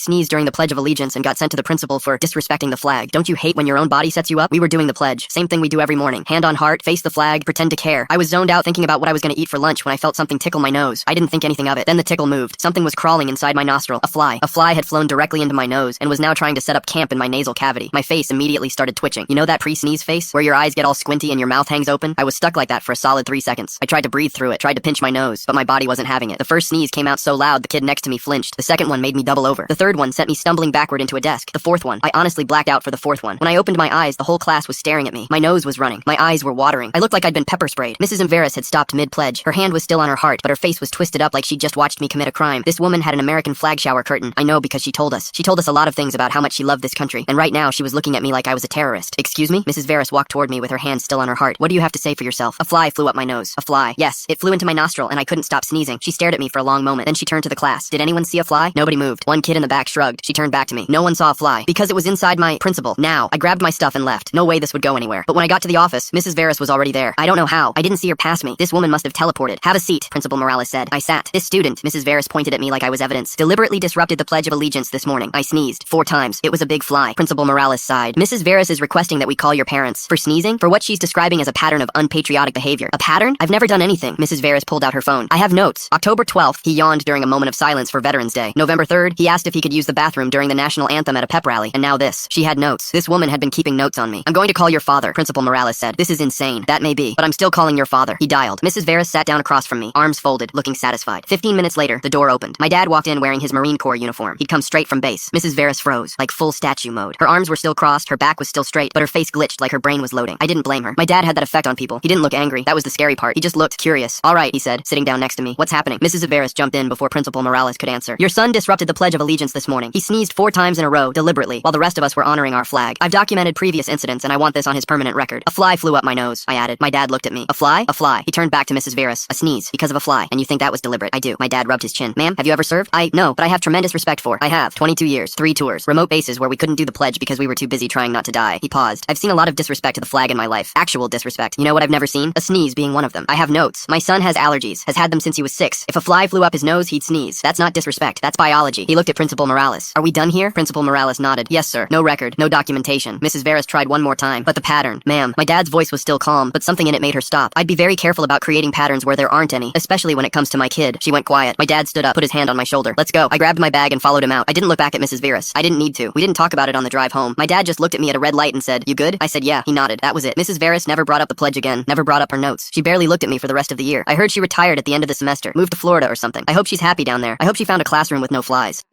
Sneezed during the Pledge of Allegiance and got sent to the principal for disrespecting the flag. Don't you hate when your own body sets you up? We were doing the pledge. Same thing we do every morning. Hand on heart, face the flag, pretend to care. I was zoned out thinking about what I was going to eat for lunch when I felt something tickle my nose. I didn't think anything of it. Then the tickle moved. Something was crawling inside my nostril. A fly. A fly had flown directly into my nose and was now trying to set up camp in my nasal cavity. My face immediately started twitching. You know that pre-sneeze face? Where your eyes get all squinty and your mouth hangs open? I was stuck like that for a solid 3 seconds. I tried to breathe through it, tried to pinch my nose, but my body wasn't having it. The first sneeze came out so loud the kid next to me flinched. The second one made me double over. The third one sent me stumbling backward into a desk. The fourth one, I honestly blacked out for the fourth one. When I opened my eyes, the whole class was staring at me. My nose was running. My eyes were watering. I looked like I'd been pepper sprayed. Mrs. Inveris had stopped mid-pledge. Her hand was still on her heart, but her face was twisted up like she'd just watched me commit a crime. This woman had an American flag shower curtain. I know because she told us. She told us a lot of things about how much she loved this country. And right now, she was looking at me like I was a terrorist. Excuse me? Mrs. Veris walked toward me with her hand still on her heart. What do you have to say for yourself? A fly flew up my nose. A fly. Yes, it flew into my nostril and I couldn't stop sneezing. She stared at me for a long moment. Then she turned to the class. Did anyone see a fly? Nobody moved. One kid in the back shrugged. She turned back to me. No one saw a fly. Because it was inside my principal. Now, I grabbed my stuff and left. No way this would go anywhere. But when I got to the office, Mrs. Veris was already there. I don't know how. I didn't see her pass me. This woman must have teleported. Have a seat, Principal Morales said. I sat. This student, Mrs. Veris pointed at me like I was evidence, deliberately disrupted the Pledge of Allegiance this morning. I sneezed 4 times. It was a big fly. Principal Morales sighed. Mrs. Veris is requesting that we call your parents. For sneezing? For what she's describing as a pattern of unpatriotic behavior. A pattern? I've never done anything. Mrs. Veris pulled out her phone. I have notes. October 12th, he yawned during a moment of silence for Veterans Day. November 3rd, he asked if he could use the bathroom during the national anthem at a pep rally. And now this. She had notes. This woman had been keeping notes on me. I'm going to call your father, Principal Morales said. This is insane. That may be, but I'm still calling your father. He dialed. Mrs. Veris sat down across from me, arms folded, looking satisfied. 15 minutes later, the door opened. My dad walked in wearing his Marine Corps uniform. He'd come straight from base. Mrs. Veris froze, like full statue mode. Her arms were still crossed, her back was still straight, but her face glitched like her brain was loading. I didn't blame her. My dad had that effect on people. He didn't look angry. That was the scary part. He just looked curious. All right, he said, sitting down next to me. What's happening? Mrs. Veris jumped in before Principal Morales could answer. Your son disrupted the Pledge of Allegiance this morning. He sneezed 4 times in a row, deliberately, while the rest of us were honoring our flag. I've documented previous incidents, and I want this on his permanent record. A fly flew up my nose, I added. My dad looked at me. A fly? A fly. He turned back to Mrs. Veris. A sneeze. Because of a fly. And you think that was deliberate? I do. My dad rubbed his chin. Ma'am, have you ever served? No, but I have tremendous respect for. I have. 22 years. 3 tours. Remote bases where we couldn't do the pledge because we were too busy trying not to die. He paused. I've seen a lot of disrespect to the flag in my life. Actual disrespect. You know what I've never seen? A sneeze being one of them. I have notes. My son has allergies. Has had them since he was 6. If a fly flew up his nose, he'd sneeze. That's not disrespect. That's biology. He looked at Principal Morales. Are we done here? Principal Morales nodded. Yes, sir. No record. No documentation. Mrs. Veris tried one more time. But the pattern. Ma'am. My dad's voice was still calm, but something in it made her stop. I'd be very careful about creating patterns where there aren't any, especially when it comes to my kid. She went quiet. My dad stood up, put his hand on my shoulder. Let's go. I grabbed my bag and followed him out. I didn't look back at Mrs. Veris. I didn't need to. We didn't talk about it on the drive home. My dad just looked at me at a red light and said, "You good?" I said, "Yeah." He nodded. That was it. Mrs. Veris never brought up the pledge again. Never brought up her notes. She barely looked at me for the rest of the year. I heard she retired at the end of the semester. Moved to Florida or something. I hope she's happy down there. I hope she found a classroom with no flies.